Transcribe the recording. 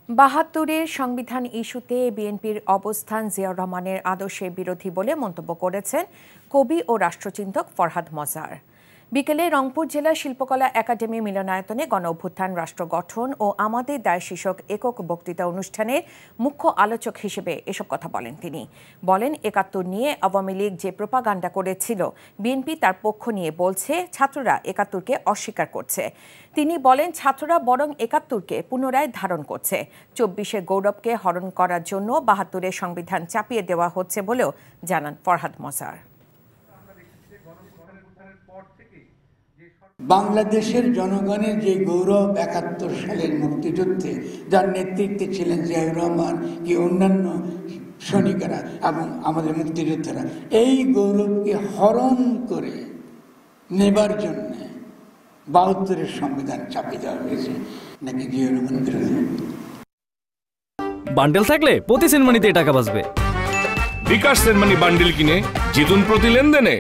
৭২-এর সংবিধান ইস্যুতে বিএনপির অবস্থান জিয়াউর রহমানের আদর্শের বিরোধী বলে মন্তব্য করেছেন কবি ও রাষ্ট্রচিন্তক ফরহাদ মজার। বিকেলে রংপুর জেলা শিল্পকলা একাডেমি মিলনায়তনে গণঅভ্যুত্থান, রাষ্ট্র গঠন ও আমাদের দায় শীর্ষক একক বক্তৃতা অনুষ্ঠানের মুখ্য আলোচক হিসেবে এসব কথা বলেন তিনি। বলেন, ৭১ নিয়ে আওয়ামী লীগ যে প্রোপাগান্ডা করেছিল, বিএনপি তার পক্ষ নিয়ে বলছে, ছাত্ররা ৭১কে অস্বীকার করছে। তিনি বলেন, ছাত্ররা বরং ৭১কে পুনরায় ধারণ করছে। ২৪-এর গৌরবকে হরণ করার জন্য ৭২-এর সংবিধান চাপিয়ে দেওয়া হচ্ছে বলেও জানান ফরহাদ মজার। বাংলাদেশের জনগণের যে গৌরব ৭১ সালের মুক্তিযুদ্ধে যার নেতৃত্বে ছিলেন জিয়াউর রহমান কি অন্যান্য সৈনিকেরা এবং আমাদের মুক্তিযোদ্ধারা, এই গৌরবকে হরণ করে নেবার জন্য ৭২-এর সংবিধান চাপিয়ে দেওয়া হয়েছে নাকি জিয়াউর রহমান বিরোধী। বান্ডেল থাকলে প্রতি সেনমানিতে টাকা বাঁচবে। বিকাশ সেনমানি বান্ডেল কিনে জিতুন প্রতি লেনদেনে।